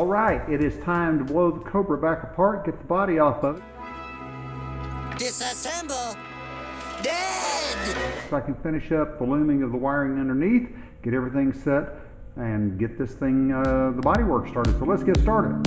right, it is time to blow the Cobra back apart, get the body off of it. Disassemble! Dead! So I can finish up the looming of the wiring underneath, get everything set, and get this thing, the bodywork started. So let's get started.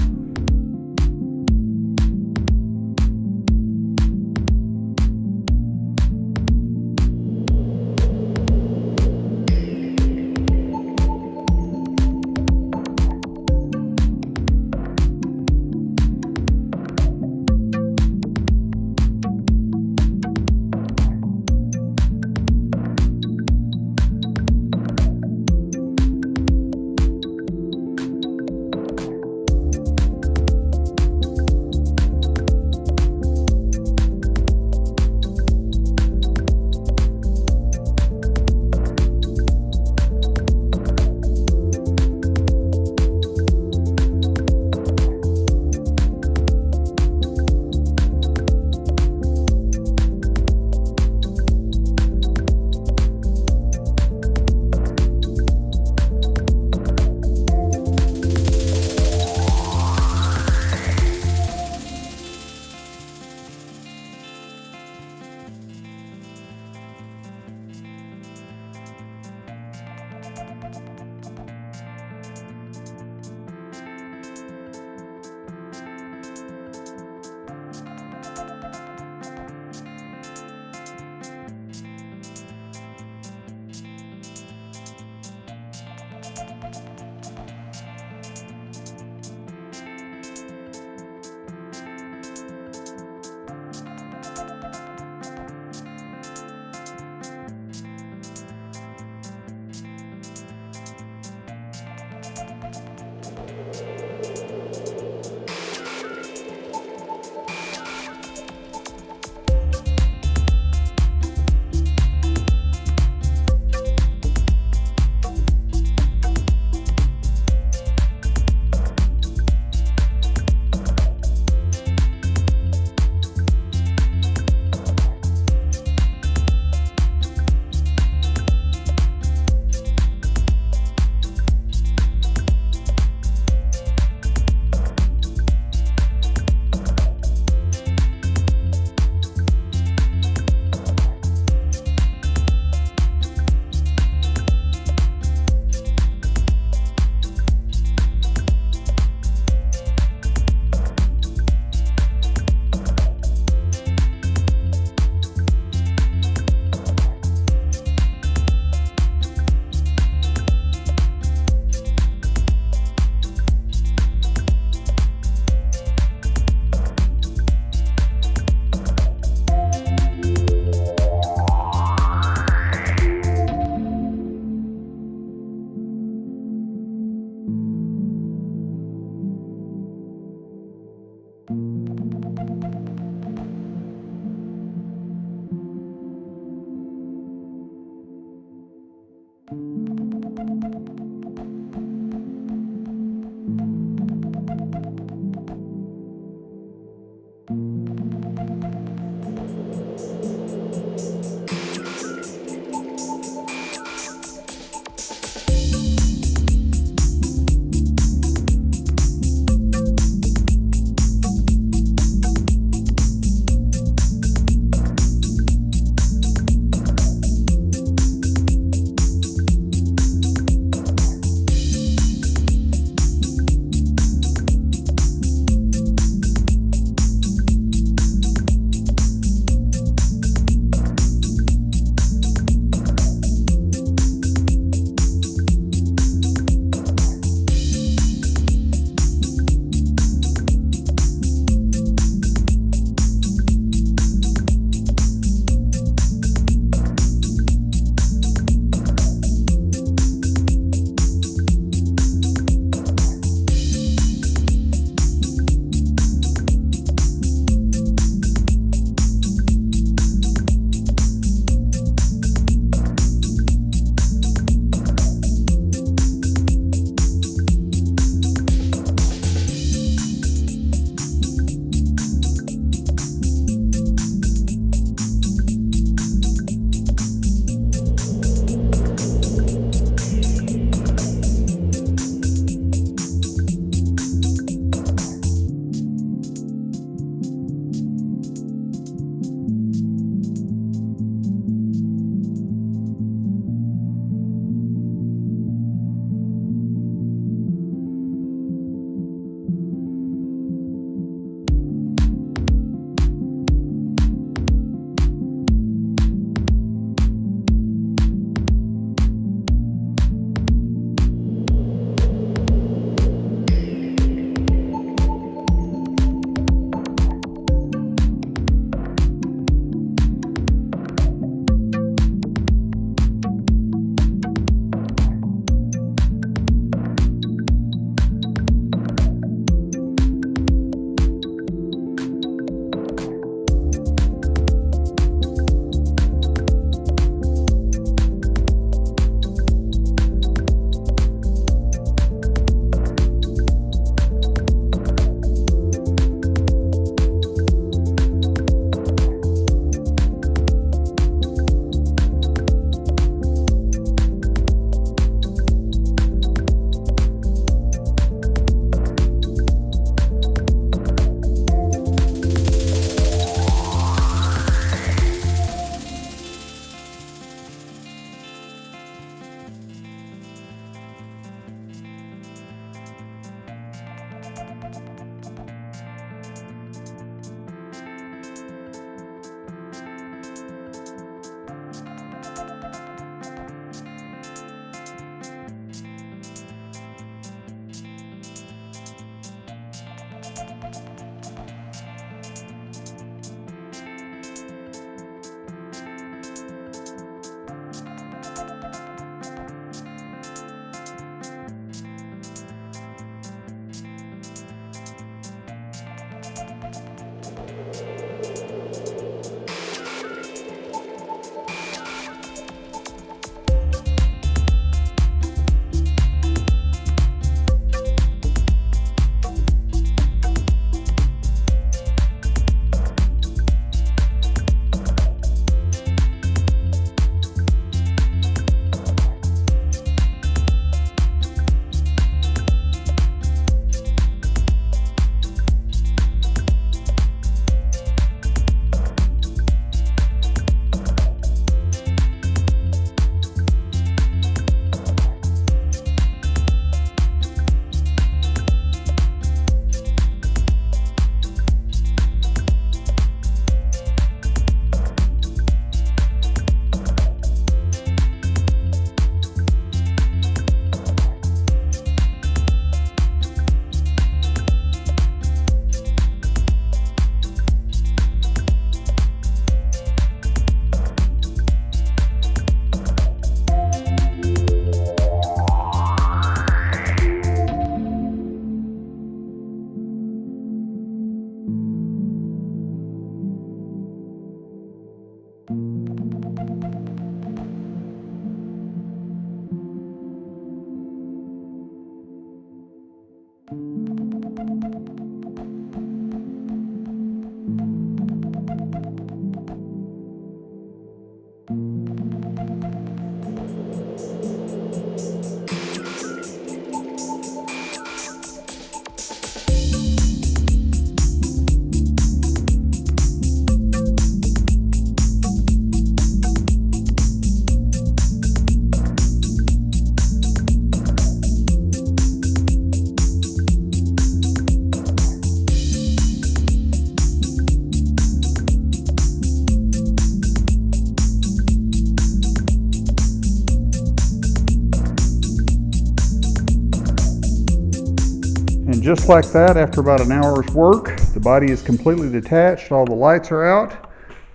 just like that, after about an hour's work, the body is completely detached, all the lights are out,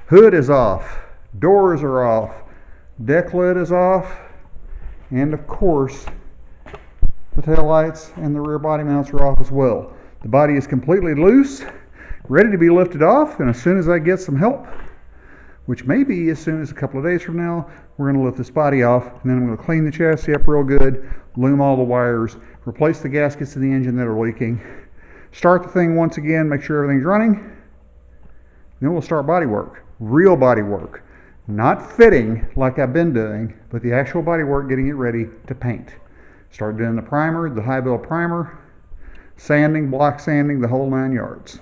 hood is off, doors are off, deck lid is off, and of course the tail lights and the rear body mounts are off as well. The body is completely loose, ready to be lifted off, and as soon as I get some help, which may be as soon as a couple of days from now, we're going to lift this body off, and then I'm going to clean the chassis up real good, loom all the wires, replace the gaskets in the engine that are leaking, start the thing once again, make sure everything's running, then we'll start body work, real body work. Not fitting like I've been doing, but the actual body work, getting it ready to paint. Start doing the primer, the high build primer, sanding, block sanding, the whole 9 yards.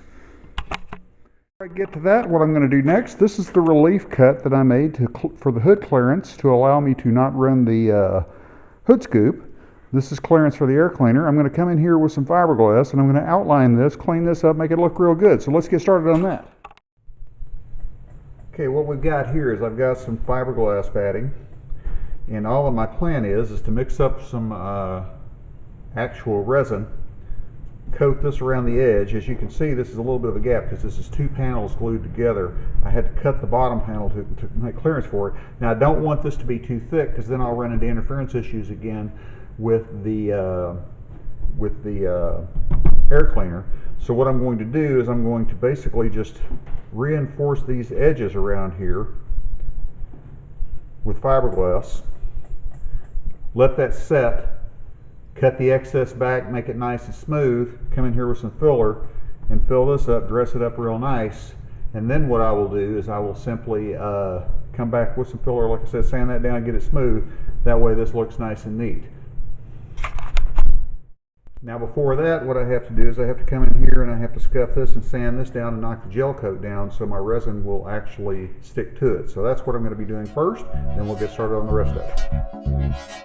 Before I get to that, what I'm going to do next, this is the relief cut that I made for the hood clearance to allow me to not run the hood scoop. This is clearance for the air cleaner. I'm going to come in here with some fiberglass and I'm going to outline this, clean this up, make it look real good. So let's get started on that. Okay, what we've got here is I've got some fiberglass padding, and all of my plan is to mix up some actual resin, coat this around the edge. As you can see, this is a little bit of a gap because this is 2 panels glued together. I had to cut the bottom panel to make clearance for it. Now I don't want this to be too thick because then I'll run into interference issues again with the air cleaner. So what I'm going to do is I'm going to basically just reinforce these edges around here with fiberglass, let that set, cut the excess back, make it nice and smooth, come in here with some filler and fill this up, dress it up real nice, and then what I will do is I will simply come back with some filler, like I said, sand that down, get it smooth. That way this looks nice and neat. Now before that, what I have to do is I have to come in here and I have to scuff this and sand this down and knock the gel coat down so my resin will actually stick to it. So that's what I'm going to be doing first, then we'll get started on the rest of it.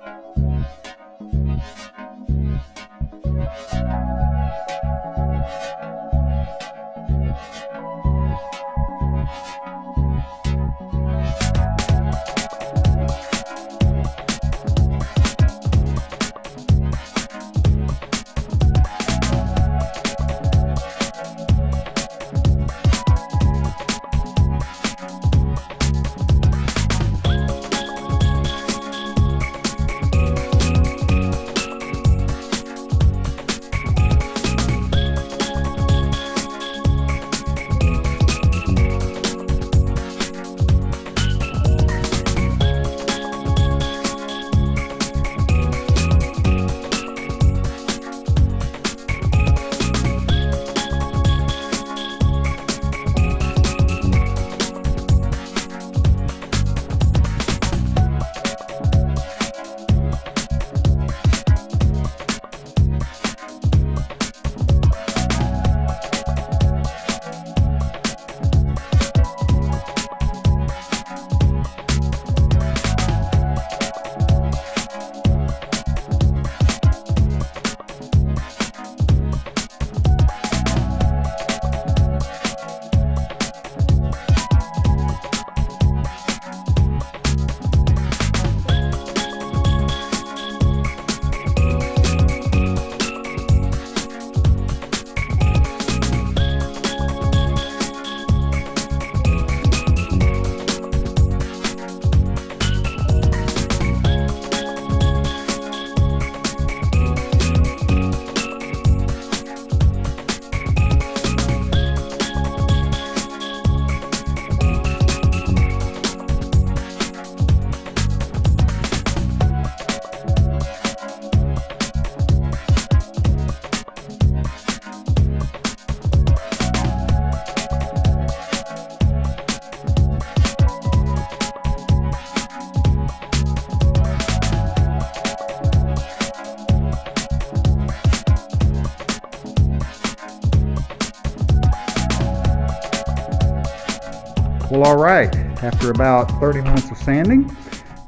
Well, all right, after about 30 minutes of sanding,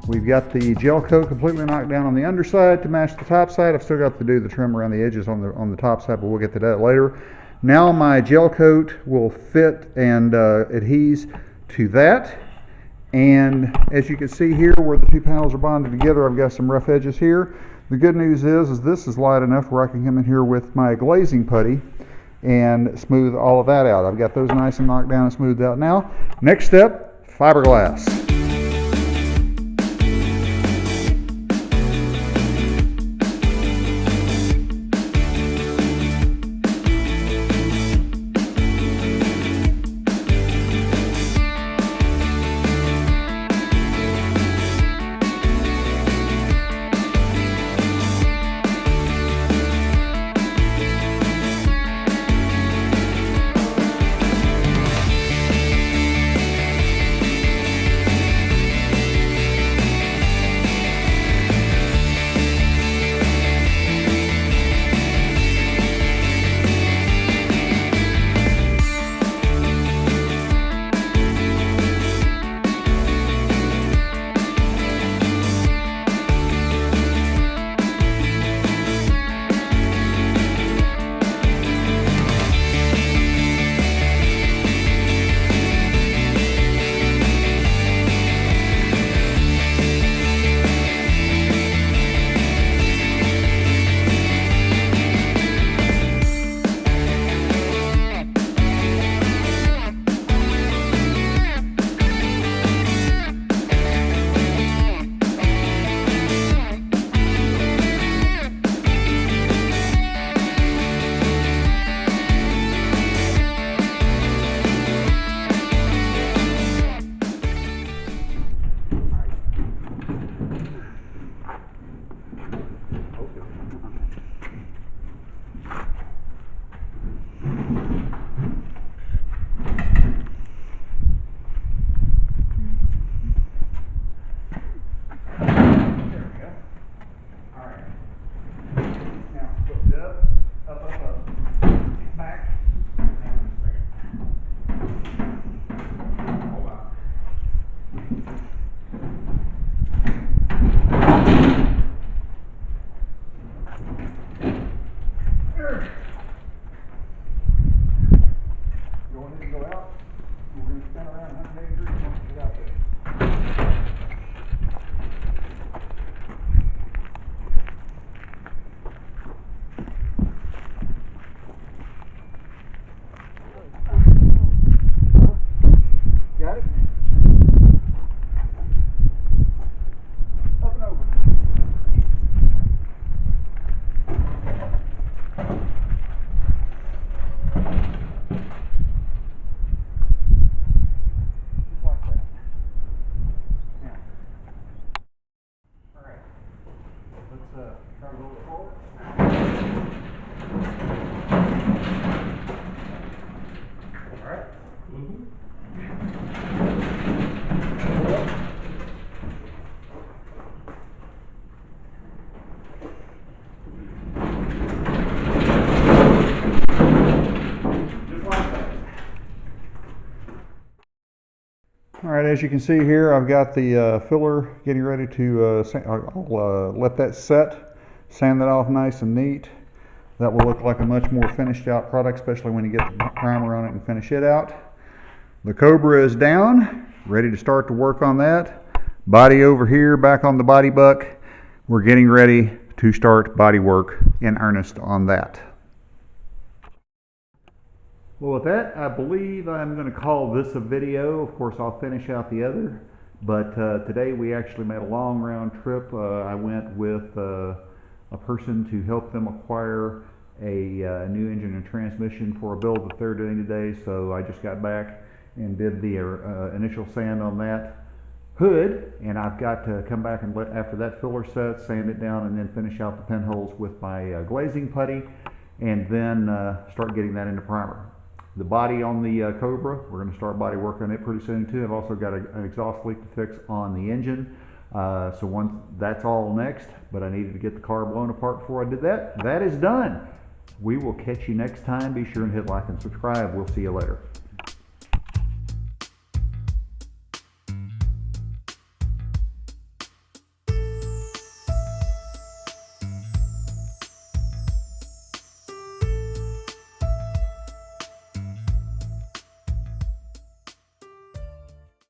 we've got the gel coat completely knocked down on the underside to match the top side. I've still got to do the trim around the edges on the top side, but we'll get to that later. Now my gel coat will fit and adheres to that. And as you can see here where the two panels are bonded together, I've got some rough edges here. The good news is this is light enough where I can come in here with my glazing putty and smooth all of that out. I've got those nice and knocked down and smoothed out now. Next step, fiberglass. Alright, as you can see here, I've got the filler getting ready to, I'll let that set, sand that off nice and neat. That will look like a much more finished out product, especially when you get the primer on it and finish it out. The Cobra is down, ready to start to work on that. Body over here, back on the body buck. We're getting ready to start body work in earnest on that. Well, with that, I believe I'm going to call this a video. Of course, I'll finish out the other. But today we actually made a long round trip. I went with a person to help them acquire a new engine and transmission for a build that they're doing today. So I just got back and did the initial sand on that hood, and I've got to come back and after that filler set, sand it down, and then finish out the pinholes with my glazing putty, and then start getting that into primer. The body on the Cobra, we're going to start body work on it pretty soon too. I've also got an exhaust leak to fix on the engine. So once that's all next, but I needed to get the car blown apart before I did that. That is done. We will catch you next time. Be sure and hit like and subscribe. We'll see you later.